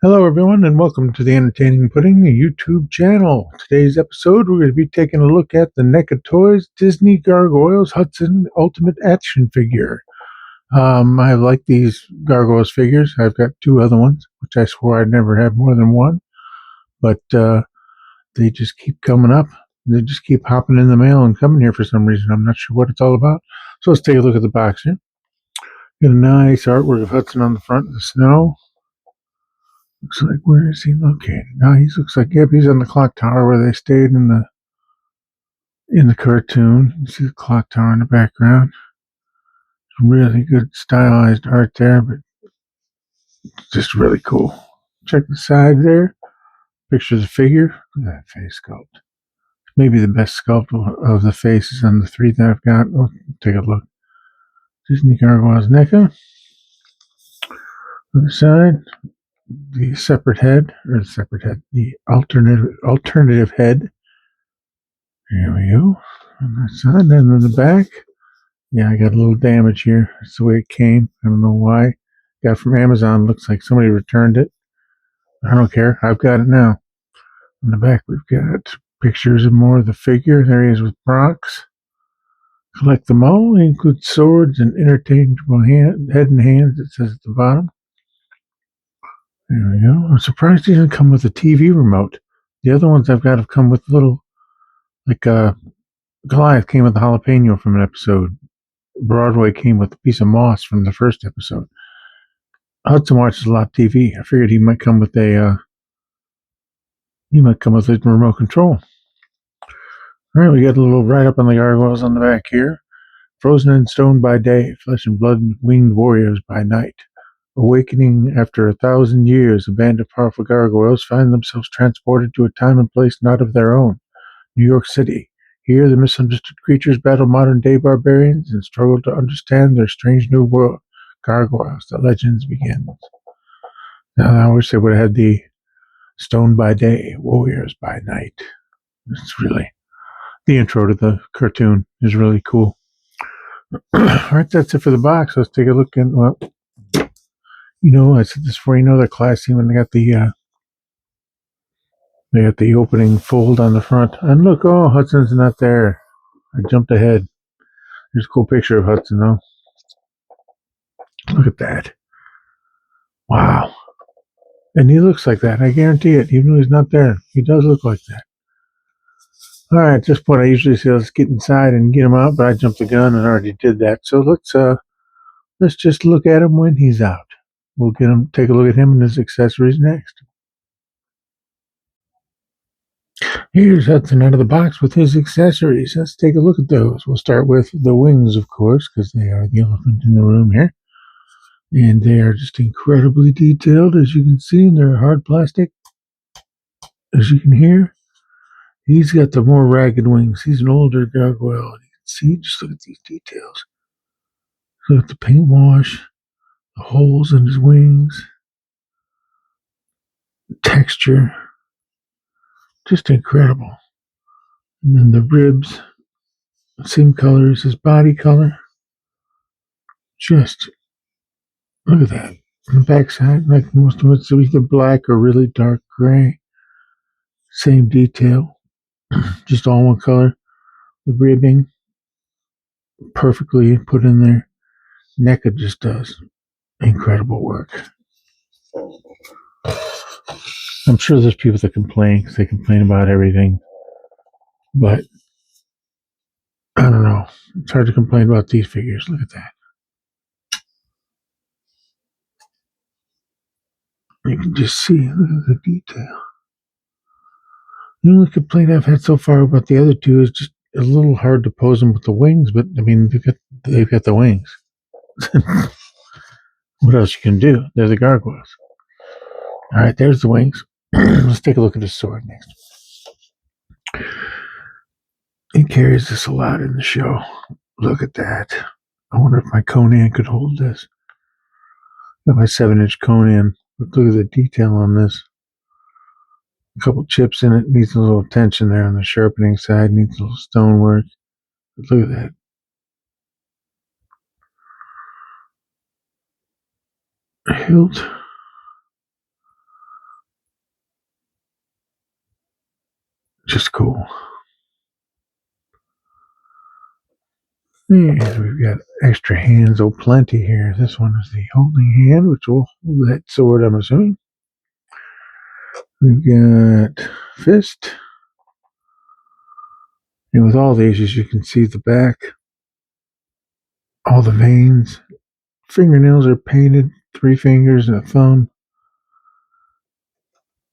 Hello, everyone, and welcome to the Entertaining Pudding YouTube channel. Today's episode, we're going to be taking a look at the NECA Toys Disney Gargoyles Hudson Ultimate Action Figure. I like these Gargoyles figures. I've got two other ones, which I swore I'd never have more than one, but they just keep coming up. They just keep hopping in the mail and coming here for some reason. I'm not sure what it's all about. So let's take a look at the box here. Got a nice artwork of Hudson on the front in the snow. Looks like, where is he located? Now he looks like, yep, he's on the clock tower where they stayed in the cartoon. You see the clock tower in the background. Really good stylized art there, but it's just really cool. Check the side there. Picture of the figure. Look at that face sculpt. Maybe the best sculpt of the faces on the three that I've got. Oh, take a look. Disney Gargoyles NECA. On the side, the separate head, the alternative head. There we go. On that side, and then the back. Yeah, I got a little damage here. That's the way it came. I don't know why. Got it from Amazon. Looks like somebody returned it. I don't care. I've got it now. On the back, we've got pictures of more of the figure. There he is with Bronx. Collect them all. They include swords and interchangeable head and hands, it says at the bottom. There we go. I'm surprised he didn't come with a TV remote. The other ones I've got have come with little, like Goliath came with a jalapeno from an episode. Broadway came with a piece of moss from the first episode. Hudson watches a lot of TV. I figured he might come with a remote control. All right, we got a little write-up on the gargoyles on the back here. Frozen in stone by day, flesh and blood winged warriors by night. Awakening after 1,000 years, a band of powerful gargoyles find themselves transported to a time and place not of their own, New York City. Here, the misunderstood creatures battle modern-day barbarians and struggle to understand their strange new world. Gargoyles, the legends begins. Now, I wish they would have had the stone by day, warriors by night. It's really, the intro to the cartoon is really cool. All right, that's it for the box. Let's take a look at, well, I said this before, they're classy when they got the opening fold on the front. And look, oh, Hudson's not there. I jumped ahead. There's a cool picture of Hudson, though. Look at that. Wow. And he looks like that. I guarantee it. Even though he's not there, he does look like that. All right, at this point, I usually say let's get inside and get him out, but I jumped the gun and already did that. So let's just look at him when he's out. We'll take a look at him and his accessories next. Here's Hudson out of the box with his accessories. Let's take a look at those. We'll start with the wings, of course, because they are the elephant in the room here. And they are just incredibly detailed, as you can see, and they're hard plastic. As you can hear, he's got the more ragged wings. He's an older gargoyle. You can see, just look at these details. Look at the paint wash, the holes in his wings, the texture. Just incredible. And then the ribs, same color as his body color. Just look at that. On the backside, like most of it's either black or really dark gray. Same detail, just all one color. The ribbing, perfectly put in there. NECA just does incredible work. I'm sure there's people that complain because they complain about everything, but I don't know. It's hard to complain about these figures. Look at that. You can just see, look at the detail. The only complaint I've had so far about the other two is just a little hard to pose them with the wings, but I mean, they've got the wings. What else you can do? They're the gargoyles. All right, there's the wings. Let's take a look at his sword next. He carries this a lot in the show. Look at that. I wonder if my Conan could hold this. Got my 7-inch Conan. But look at the detail on this. A couple chips in it. Needs a little attention there on the sharpening side. Needs a little stonework. But look at that. Hilt. Just cool. And we've got extra hands, oh plenty here. This one is the holding hand, which will hold that sword, I'm assuming. We've got fist. And with all these, as you can see the back, all the veins. Fingernails are painted, 3 fingers and a thumb.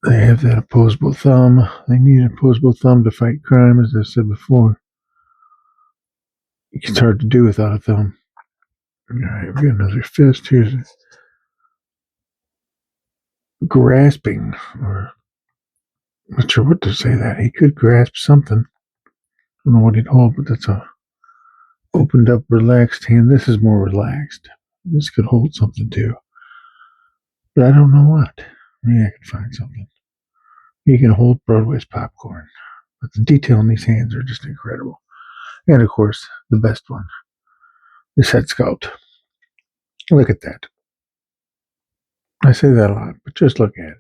They have that opposable thumb. They need an opposable thumb to fight crime, as I said before. It's hard to do without a thumb. Alright, we've got another fist. Here's grasping, or I'm not sure what to say that. He could grasp something. I don't know what he'd hold, but that's a opened up, relaxed hand. This is more relaxed. This could hold something too. But I don't know what. Maybe I could find something. You can hold Broadway's popcorn. But the detail in these hands are just incredible. And of course, the best one, this head sculpt. Look at that. I say that a lot, but just look at it.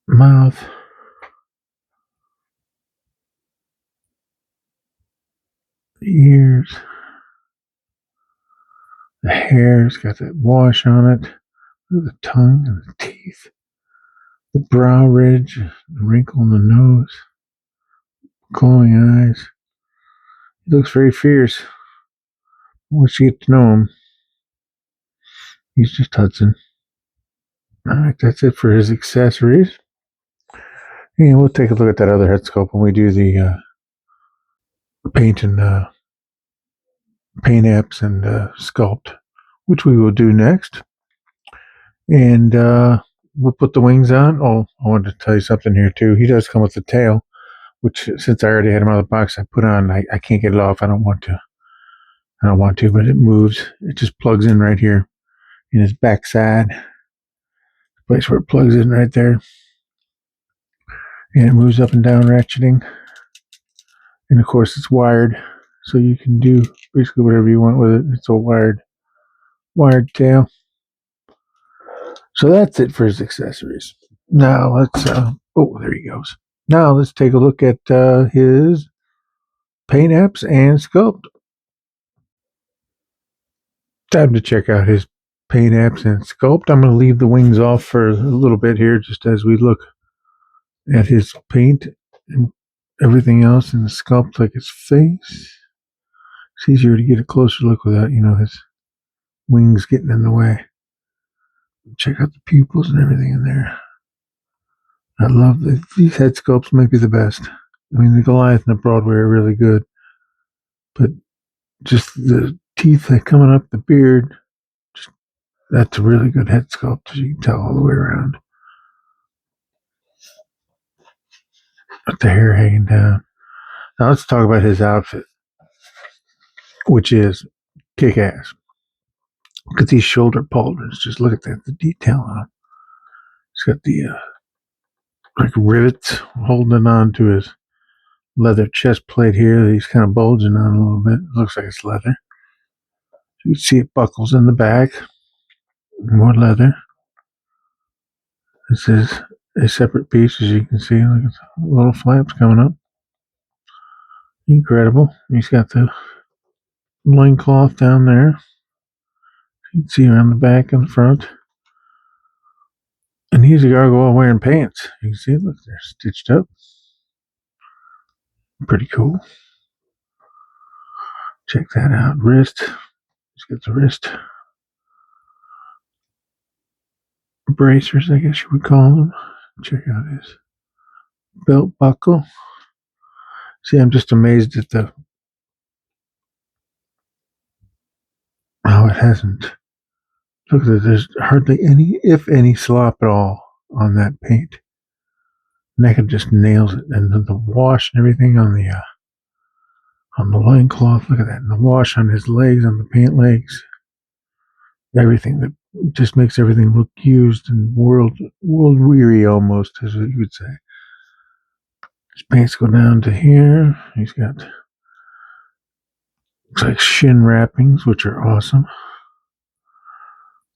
Mouth. The ears. The hair's got that wash on it. Look at the tongue and the teeth. The brow ridge, the wrinkle in the nose. Glowing eyes. He looks very fierce. Once you get to know him, he's just Hudson. Alright, that's it for his accessories. And we'll take a look at that other head sculpt when we do the paint and paint apps and sculpt, which we will do next. And we'll put the wings on. Oh, I wanted to tell you something here too. He does come with the tail, which since I already had him out of the box, I put on. I can't get it off. I don't want to, but it moves. It just plugs in right here in his backside. Place where it plugs in right there. And it moves up and down, ratcheting. And of course, it's wired, so you can do basically whatever you want with it. It's a wired tail. So that's it for his accessories. Now let's. Oh, there he goes. Now let's take a look at his paint apps and sculpt. Time to check out his paint apps and sculpt. I'm going to leave the wings off for a little bit here, just as we look at his paint and everything else in the sculpt, like his face. It's easier to get a closer look without, his wings getting in the way. Check out the pupils and everything in there. I love these head sculpts. Might be the best. I mean, the Goliath and the Broadway are really good, but just the teeth coming up the beard, that's a really good head sculpt, as you can tell all the way around. With the hair hanging down. Now let's talk about his outfit, which is kick-ass. Look at these shoulder pauldrons. Just look at that, the detail on them. He's got the like rivets holding on to his leather chest plate here that he's kind of bulging on a little bit. It looks like it's leather. You can see it buckles in the back. More leather. This is a separate piece, as you can see. Look at the little flaps coming up. Incredible. He's got the loincloth down there. You can see around the back and the front. And he's a gargoyle wearing pants. You can see, look, they're stitched up. Pretty cool. Check that out. Wrist. He's got the wrist bracers, I guess you would call them. Check out his belt buckle. See, I'm just amazed at how it hasn't. Look at it. There's hardly any, if any, slop at all on that paint. NECA just nails it, and the wash and everything on the loincloth. Look at that, and the wash on his legs, on the pant legs. Everything that just makes everything look used and world weary almost, as you would say. His pants go down to here. He's got looks like shin wrappings, which are awesome.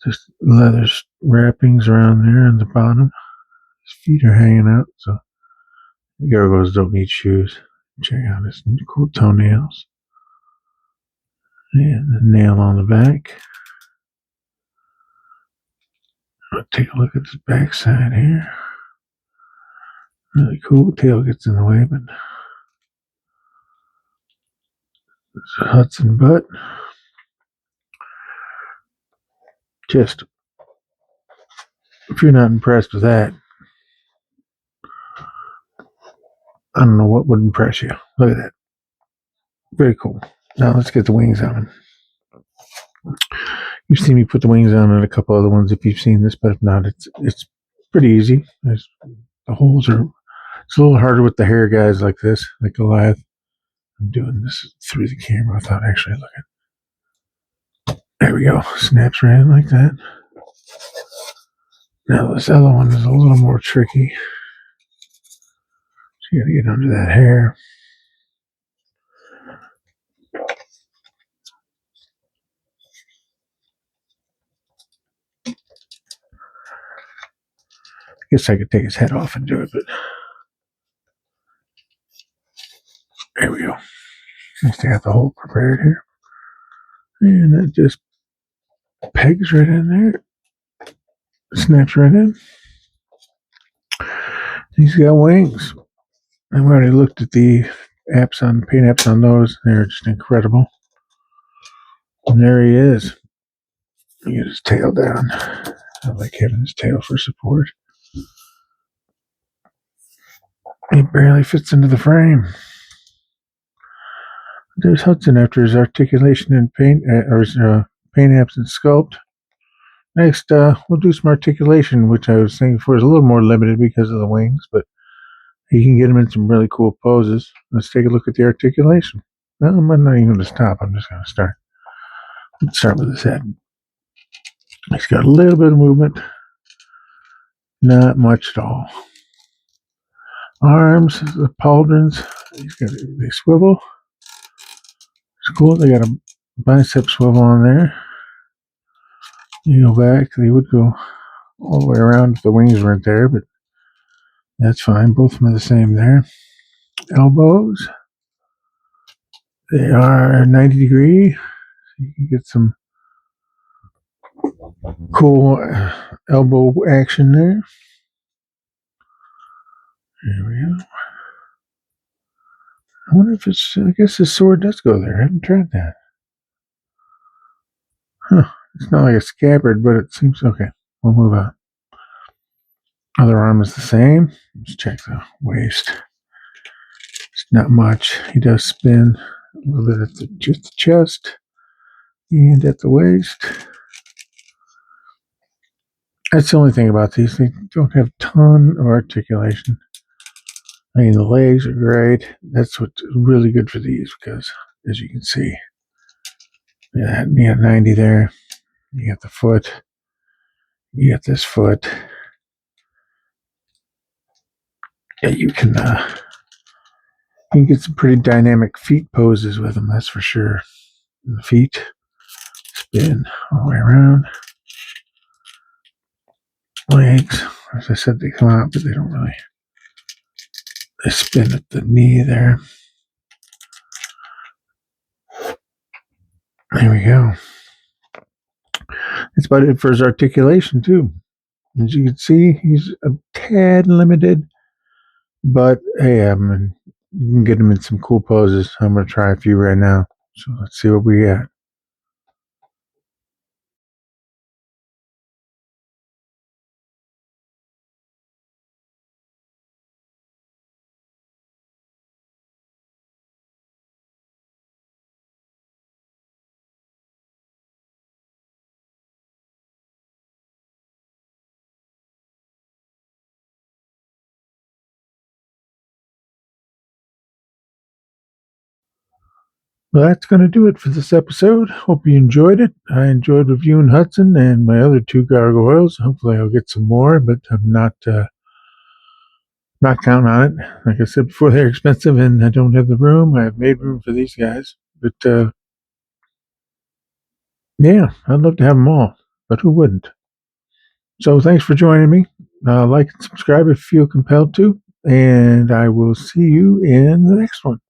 Just leather wrappings around there on the bottom. His feet are hanging out, so Gargoyles don't need shoes. Check out his cool toenails. And the nail on the back. I'll take a look at the back side here. Really cool. Tail gets in the way, but it's a Hudson butt. Just, if you're not impressed with that, I don't know what would impress you. Look at that. Very cool. Now let's get the wings on him. You've seen me put the wings on a couple other ones if you've seen this, but if not, it's pretty easy. The holes are, it's a little harder with the hair guys like this, like Goliath. I'm doing this through the camera without actually looking. There we go. Snaps right in like that. Now this other one is a little more tricky. So you gotta get under that hair. I guess I could take his head off and do it, but there we go. At least I got the hole prepared here. And that just pegs right in there. Snaps right in. He's got wings. I've already looked at the paint apps on those. They're just incredible. And there he is. Get his tail down. I like having his tail for support. He barely fits into the frame. There's Hudson after his articulation and paint, or his paint apps and sculpt. Next, we'll do some articulation, which I was thinking for is a little more limited because of the wings, but you can get him in some really cool poses. Let's take a look at the articulation. No, I'm not even going to stop. I'm just going to start. Let's start with his head. He's got a little bit of movement. Not much at all. Arms, the pauldrons. They swivel. It's cool. They got a bicep swivel on there. You go back. They would go all the way around if the wings weren't there, but that's fine. Both of them are the same there. Elbows. They are 90 degree. So you can get some cool elbow action there. There we go. I wonder if I guess the sword does go there. I haven't tried that. Huh. It's not like a scabbard, but it seems okay. We'll move on. Other arm is the same. Let's check the waist. It's not much. He does spin a little bit at the chest and at the waist. That's the only thing about these. They don't have a ton of articulation. I mean, the legs are great. That's what's really good for these because, as you can see, you got 90 there. You got the foot. You got this foot. Yeah, you can get some pretty dynamic feet poses with them. That's for sure. And the feet spin all the way around. Legs, as I said, they come out, but they don't really. They spin at the knee there. There we go. That's about it for his articulation, too. As you can see, he's a tad limited, but hey, you can get him in some cool poses. I'm going to try a few right now. So let's see what we got. Well, that's going to do it for this episode. Hope you enjoyed it. I enjoyed reviewing Hudson and my other two gargoyles. Hopefully I'll get some more, but I'm not counting on it. Like I said before, they're expensive and I don't have the room. I've made room for these guys. But yeah, I'd love to have them all, but who wouldn't? So thanks for joining me. Like and subscribe if you feel compelled to. and I will see you in the next one.